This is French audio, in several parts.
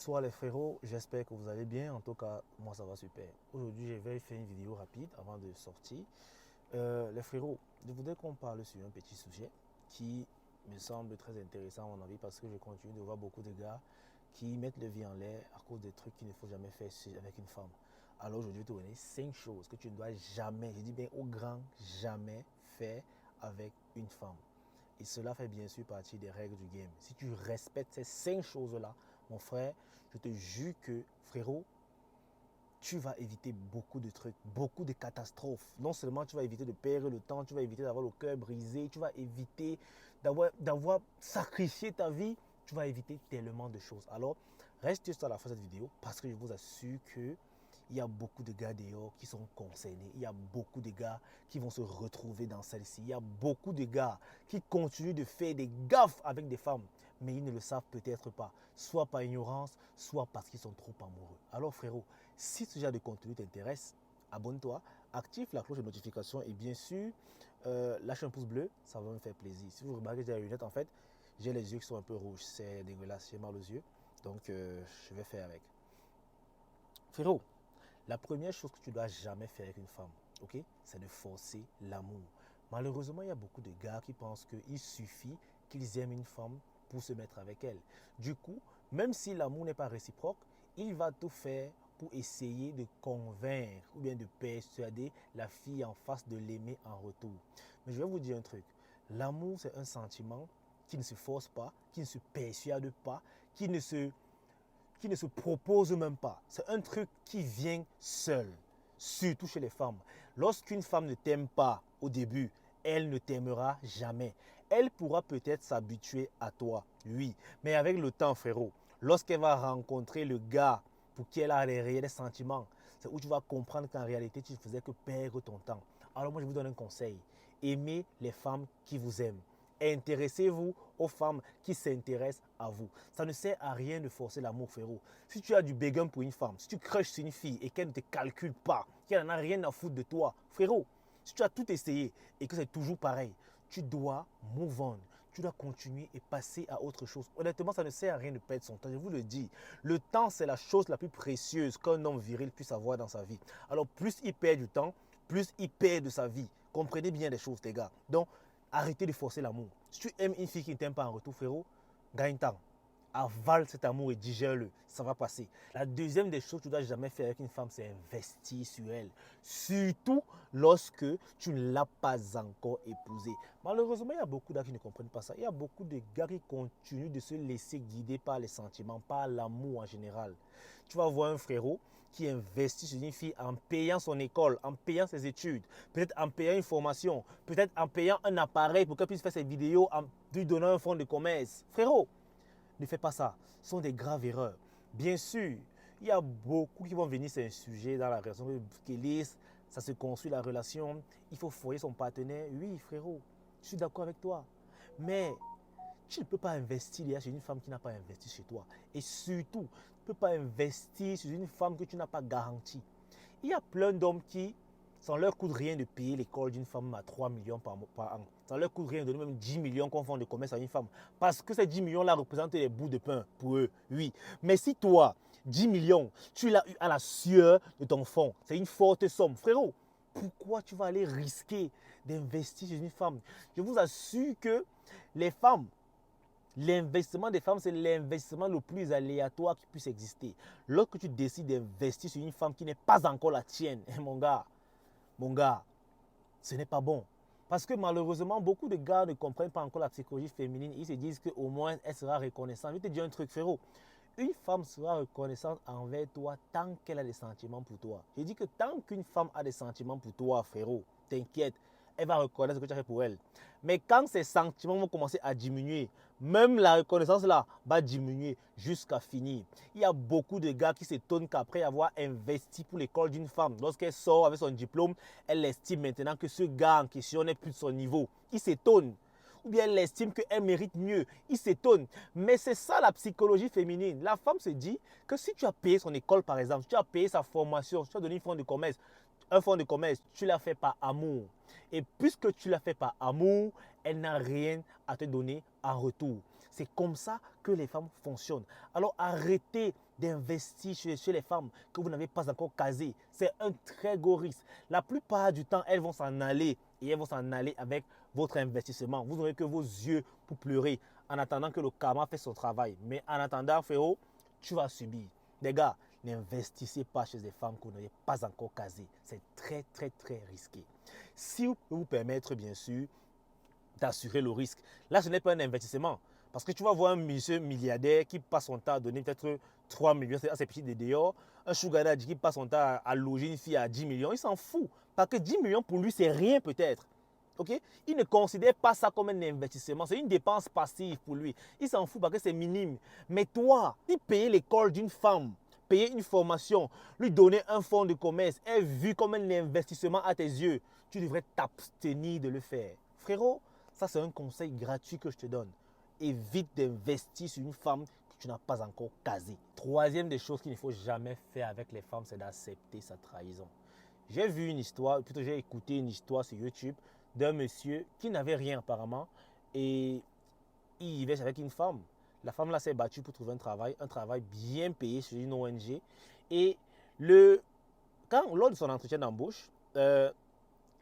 Bonsoir les frérots, j'espère que vous allez bien. En tout cas, moi ça va super. Aujourd'hui, je vais faire une vidéo rapide avant de sortir. Les frérots, je voudrais qu'on parle sur un petit sujet qui me semble très intéressant à mon avis parce que je continue de voir beaucoup de gars qui mettent le vie en l'air à cause des trucs qu'il ne faut jamais faire avec une femme. Alors aujourd'hui, je vais te donner 5 choses que tu ne dois jamais, je dis bien au grand jamais faire avec une femme. Et cela fait bien sûr partie des règles du game. Si tu respectes ces 5 choses-là, mon frère, je te jure que, frérot, tu vas éviter beaucoup de trucs, beaucoup de catastrophes. Non seulement tu vas éviter de perdre le temps, tu vas éviter d'avoir le cœur brisé, tu vas éviter d'avoir sacrifié ta vie, tu vas éviter tellement de choses. Alors, reste jusqu'à la fin de cette vidéo parce que je vous assure que il y a beaucoup de gars dehors qui sont concernés. Il y a beaucoup de gars qui vont se retrouver dans celle-ci. Il y a beaucoup de gars qui continuent de faire des gaffes avec des femmes, mais ils ne le savent peut-être pas. Soit par ignorance, soit parce qu'ils sont trop amoureux. Alors frérot, si ce genre de contenu t'intéresse, abonne-toi, active la cloche de notification et bien sûr, lâche un pouce bleu, ça va me faire plaisir. Si vous remarquez, j'ai les lunettes en fait, j'ai les yeux qui sont un peu rouges, c'est dégueulasse, j'ai mal aux yeux, donc je vais faire avec. Frérot, la première chose que tu ne dois jamais faire avec une femme, ok, c'est de forcer l'amour. Malheureusement, il y a beaucoup de gars qui pensent qu'il suffit qu'ils aiment une femme pour se mettre avec elle. Du coup, même si l'amour n'est pas réciproque, il va tout faire pour essayer de convaincre ou bien de persuader la fille en face de l'aimer en retour. Mais je vais vous dire un truc. L'amour, c'est un sentiment qui ne se force pas, qui ne se persuade pas, qui ne se propose même pas. C'est un truc qui vient seul, surtout chez les femmes. Lorsqu'une femme ne t'aime pas au début, elle ne t'aimera jamais. Elle pourra peut-être s'habituer à toi, oui, mais avec le temps, frérot, lorsqu'elle va rencontrer le gars pour qui elle a les réels sentiments, c'est où tu vas comprendre qu'en réalité, tu ne faisais que perdre ton temps. Alors moi, je vous donne un conseil. Aimez les femmes qui vous aiment. Intéressez-vous aux femmes qui s'intéressent à vous. Ça ne sert à rien de forcer l'amour, frérot. Si tu as du béguin pour une femme, si tu crushes sur une fille et qu'elle ne te calcule pas, qu'elle n'en a rien à foutre de toi, frérot, si tu as tout essayé et que c'est toujours pareil, tu dois move on. Tu dois continuer et passer à autre chose. Honnêtement, ça ne sert à rien de perdre son temps. Je vous le dis, le temps, c'est la chose la plus précieuse qu'un homme viril puisse avoir dans sa vie. Alors, plus il perd du temps, plus il perd de sa vie. Comprenez bien les choses, les gars. Donc, arrêtez de forcer l'amour. Si tu aimes une fille qui ne t'aime pas en retour, frérot, gagne temps. Avale cet amour et digère-le. Ça va passer. La deuxième des choses que tu ne dois jamais faire avec une femme, c'est investir sur elle. Surtout lorsque tu ne l'as pas encore épousée. Malheureusement, il y a beaucoup de gars qui ne comprennent pas ça. Il y a beaucoup de gars qui continuent de se laisser guider par les sentiments, par l'amour en général. Tu vas voir un frérot qui investit sur une fille en payant son école, en payant ses études, peut-être en payant une formation, peut-être en payant un appareil pour qu'elle puisse faire ses vidéos, en lui donnant un fonds de commerce. Frérot, ne fais pas ça. Ce sont des graves erreurs. Bien sûr, il y a beaucoup qui vont venir sur un sujet dans la relation. Kélis, ça se construit la relation. Il faut foyer son partenaire. Oui, frérot, je suis d'accord avec toi. Mais tu ne peux pas investir sur une femme qui n'a pas investi chez toi. Et surtout, tu ne peux pas investir sur une femme que tu n'as pas garantie. Il y a plein d'hommes qui, ça ne leur coûte rien de payer l'école d'une femme à 3 millions par an. Ça ne leur coûte rien de donner même 10 millions qu'on fait de commerce à une femme. Parce que ces 10 millions-là représentent des bouts de pain pour eux, oui. Mais si toi, 10 millions, tu l'as eu à la sueur de ton fond, c'est une forte somme. Frérot, pourquoi tu vas aller risquer d'investir sur une femme? Je vous assure que les femmes, l'investissement des femmes, c'est l'investissement le plus aléatoire qui puisse exister. Lorsque tu décides d'investir sur une femme qui n'est pas encore la tienne, mon gars, ce n'est pas bon. Parce que malheureusement, beaucoup de gars ne comprennent pas encore la psychologie féminine. Ils se disent qu'au moins, elle sera reconnaissante. Je vais te dire un truc, frérot. Une femme sera reconnaissante envers toi tant qu'elle a des sentiments pour toi. Je dis que tant qu'une femme a des sentiments pour toi, frérot, t'inquiète, elle va reconnaître ce que tu as fait pour elle. Mais quand ces sentiments vont commencer à diminuer, même la reconnaissance là va diminuer jusqu'à finir. Il y a beaucoup de gars qui s'étonnent qu'après avoir investi pour l'école d'une femme, lorsqu'elle sort avec son diplôme, elle estime maintenant que ce gars en question n'est plus de son niveau. Il s'étonne. Ou bien elle estime qu'elle mérite mieux. Il s'étonne. Mais c'est ça la psychologie féminine. La femme se dit que si tu as payé son école par exemple, si tu as payé sa formation, si tu as donné un fonds de commerce, tu l'as fait par amour. Et puisque tu l'as fait par amour, elle n'a rien à te donner en retour. C'est comme ça que les femmes fonctionnent. Alors arrêtez d'investir chez les femmes que vous n'avez pas encore casées. C'est un très gros risque. La plupart du temps, elles vont s'en aller et elles vont s'en aller avec votre investissement. Vous n'aurez que vos yeux pour pleurer en attendant que le karma fasse son travail. Mais en attendant, frérot, tu vas subir. Les gars, n'investissez pas chez des femmes que vous n'avez pas encore casées. C'est très, très, très risqué. Si vous pouvez vous permettre, bien sûr, d'assurer le risque, là, ce n'est pas un investissement. Parce que tu vas voir un monsieur milliardaire qui passe son temps à donner peut-être 3 millions à ses petits de dehors, un sugar daddy qui passe son temps à loger une fille à 10 millions, il s'en fout. Parce que 10 millions pour lui, c'est rien peut-être. Okay? Il ne considère pas ça comme un investissement, c'est une dépense passive pour lui. Il s'en fout parce que c'est minime. Mais toi, si payer l'école d'une femme, payer une formation, lui donner un fonds de commerce est vu comme un investissement à tes yeux, tu devrais t'abstenir de le faire. Frérot, ça c'est un conseil gratuit que je te donne. Évite d'investir sur une femme que tu n'as pas encore casée. Troisième des choses qu'il ne faut jamais faire avec les femmes, c'est d'accepter sa trahison. J'ai vu une histoire, plutôt j'ai écouté une histoire sur YouTube d'un monsieur qui n'avait rien apparemment et il vivait avec une femme. La femme là s'est battue pour trouver un travail bien payé chez une ONG. Et lors de son entretien d'embauche, le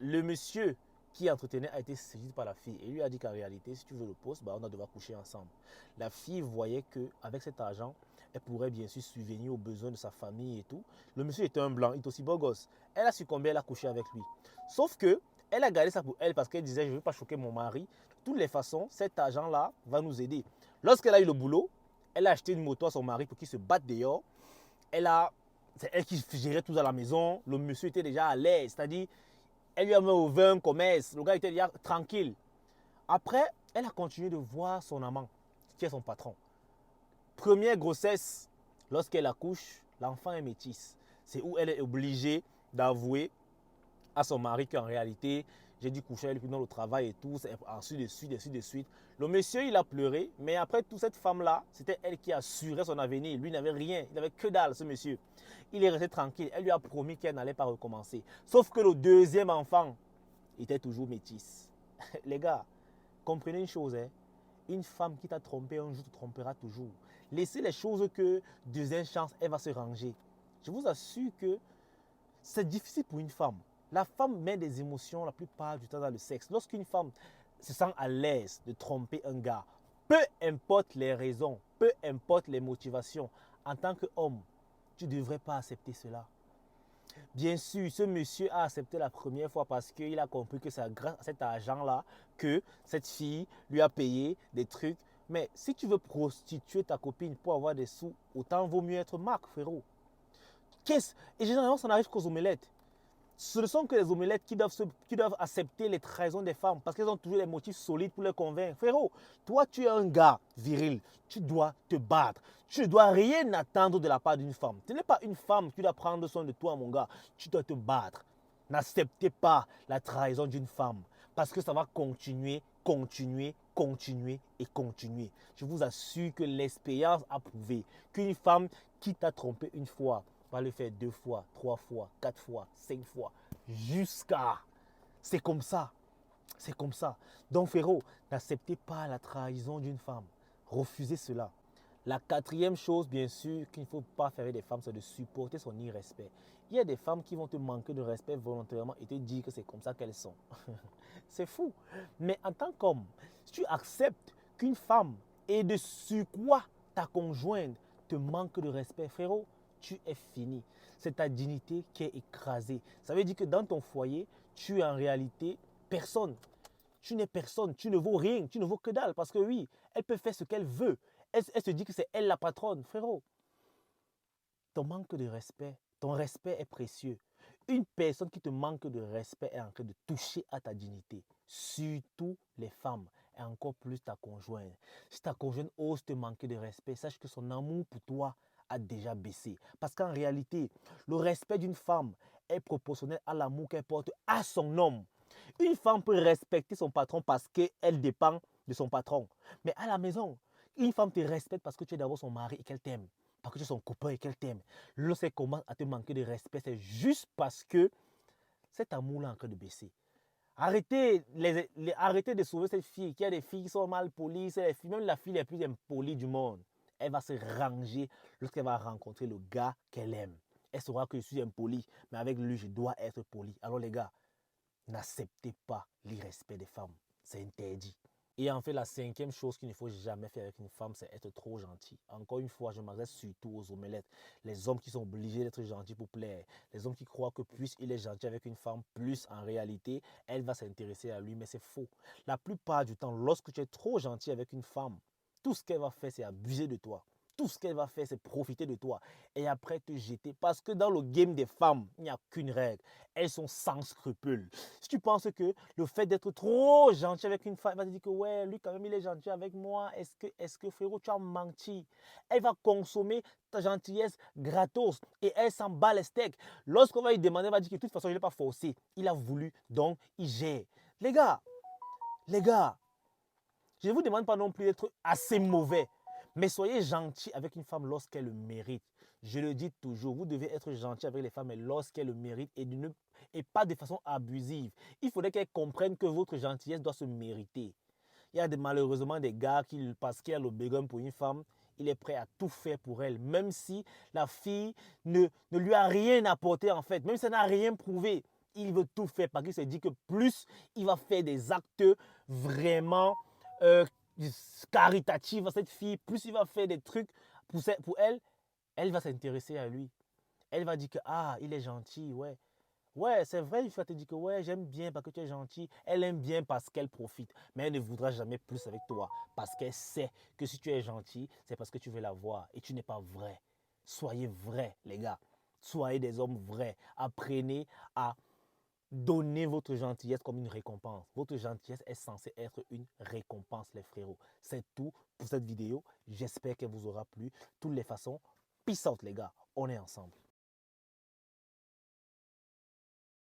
monsieur qui entretenait a été séduit par la fille et lui a dit qu'en réalité, si tu veux le poste, on va devoir coucher ensemble. La fille voyait qu'avec cet argent, elle pourrait bien sûr subvenir aux besoins de sa famille et tout. Le monsieur était un blanc, il était aussi beau gosse. Elle a succombé, elle a couché avec lui. Sauf que elle a gardé ça pour elle parce qu'elle disait, je ne veux pas choquer mon mari. De toutes les façons, cet argent-là va nous aider. Lorsqu'elle a eu le boulot, elle a acheté une moto à son mari pour qu'il se batte dehors. C'est elle qui gérait tout à la maison. Le monsieur était déjà à l'aise, c'est-à-dire, elle lui a mis au vin, commerce. Le gars était déjà tranquille. Après, elle a continué de voir son amant, qui est son patron. Première grossesse, lorsqu'elle accouche, l'enfant est métisse. C'est où elle est obligée d'avouer à son mari qu'en réalité, j'ai dû coucher avec lui dans le travail et tout, ensuite de suite. Le monsieur, il a pleuré, mais après tout, cette femme-là, c'était elle qui assurait son avenir. Lui, il n'avait rien, il n'avait que dalle, ce monsieur. Il est resté tranquille, elle lui a promis qu'elle n'allait pas recommencer. Sauf que le deuxième enfant était toujours métisse. Les gars, comprenez une chose, hein? Une femme qui t'a trompé un jour te trompera toujours. Laissez les choses que deuxième chance, elle va se ranger. Je vous assure que c'est difficile pour une femme. La femme met des émotions la plupart du temps dans le sexe. Lorsqu'une femme se sent à l'aise de tromper un gars, peu importe les raisons, peu importe les motivations, en tant qu'homme, tu ne devrais pas accepter cela. Bien sûr, ce monsieur a accepté la première fois parce qu'il a compris que c'est grâce à cet argent-là que cette fille lui a payé des trucs. Mais si tu veux prostituer ta copine pour avoir des sous, autant vaut mieux être Marc, frérot. Et généralement, ça n'arrive qu'aux omelettes. Ce ne sont que les omelettes qui doivent accepter les trahisons des femmes parce qu'elles ont toujours des motifs solides pour les convaincre. Frérot, toi, tu es un gars viril. Tu dois te battre. Tu ne dois rien attendre de la part d'une femme. Ce n'est pas une femme qui doit prendre soin de toi, mon gars. Tu dois te battre. N'acceptez pas la trahison d'une femme parce que ça va continuer, continuer, continuer et continuer. Je vous assure que l'expérience a prouvé qu'une femme qui t'a trompé une fois, va le faire 2 fois, 3 fois, 4 fois, 5 fois, jusqu'à... C'est comme ça. C'est comme ça. Donc, frérot, n'acceptez pas la trahison d'une femme. Refusez cela. La quatrième chose, bien sûr, qu'il ne faut pas faire avec des femmes, c'est de supporter son irrespect. Il y a des femmes qui vont te manquer de respect volontairement et te dire que c'est comme ça qu'elles sont. C'est fou. Mais en tant qu'homme, si tu acceptes qu'une femme et de surcroît ta conjointe te manque de respect, frérot, tu es fini. C'est ta dignité qui est écrasée. Ça veut dire que dans ton foyer, tu es en réalité personne. Tu n'es personne, tu ne vaux rien, tu ne vaux que dalle. Parce que oui, elle peut faire ce qu'elle veut. Elle se dit que c'est elle la patronne. Frérot, ton manque de respect, ton respect est précieux. Une personne qui te manque de respect est en train de toucher à ta dignité. Surtout les femmes et encore plus ta conjointe. Si ta conjointe ose te manquer de respect, sache que son amour pour toi a déjà baissé. Parce qu'en réalité, le respect d'une femme est proportionnel à l'amour qu'elle porte à son homme. Une femme peut respecter son patron parce qu'elle dépend de son patron. Mais à la maison, une femme te respecte parce que tu es d'abord son mari et qu'elle t'aime. Parce que tu es son copain et qu'elle t'aime. Lorsqu'elle commence à te manquer de respect, c'est juste parce que cet amour-là est en train de baisser. Arrêtez de sauver cette fille. Il y a des filles qui sont mal polies. C'est même la fille la plus impolie du monde. Elle va se ranger lorsqu'elle va rencontrer le gars qu'elle aime. Elle saura que je suis impoli, mais avec lui, je dois être poli. Alors les gars, n'acceptez pas l'irrespect des femmes. C'est interdit. Et en fait, la cinquième chose qu'il ne faut jamais faire avec une femme, c'est être trop gentil. Encore une fois, je m'adresse surtout aux omelettes. Les hommes qui sont obligés d'être gentils pour plaire. Les hommes qui croient que plus il est gentil avec une femme, plus en réalité, elle va s'intéresser à lui. Mais c'est faux. La plupart du temps, lorsque tu es trop gentil avec une femme, tout ce qu'elle va faire, c'est abuser de toi. Tout ce qu'elle va faire, c'est profiter de toi et après te jeter. Parce que dans le game des femmes, il n'y a qu'une règle. Elles sont sans scrupules. Si tu penses que le fait d'être trop gentil avec une femme, elle va te dire que ouais, lui quand même il est gentil avec moi. Est-ce que frérot, tu as menti? Elle va consommer ta gentillesse gratos et elle s'en bat les steaks. Lorsqu'on va lui demander, elle va dire que de toute façon, je ne l'ai pas forcé. Il a voulu, donc il gère. Les gars, je ne vous demande pas non plus d'être assez mauvais. Mais soyez gentil avec une femme lorsqu'elle le mérite. Je le dis toujours, vous devez être gentil avec les femmes lorsqu'elles le méritent et pas de façon abusive. Il faudrait qu'elles comprennent que votre gentillesse doit se mériter. Il y a malheureusement des gars qui, parce qu'il a le bégun pour une femme, il est prêt à tout faire pour elle, même si la fille ne lui a rien apporté en fait, même si elle n'a rien prouvé. Il veut tout faire parce qu'il se dit que plus il va faire des actes vraiment euh, caritatifs à cette fille, plus il va faire des trucs pour elle, elle va s'intéresser à lui. Elle va dire que ah, il est gentil, ouais. Ouais, c'est vrai, il va te dire que ouais, j'aime bien parce que tu es gentil. Elle aime bien parce qu'elle profite. Mais elle ne voudra jamais plus avec toi. Parce qu'elle sait que si tu es gentil, c'est parce que tu veux la voir. Et tu n'es pas vrai. Soyez vrais, les gars. Soyez des hommes vrais. Apprenez à donner votre gentillesse comme une récompense. Votre gentillesse est censée être une récompense, les frérots. C'est tout pour cette vidéo. J'espère qu'elle vous aura plu. De toutes les façons, peace out, les gars. On est ensemble.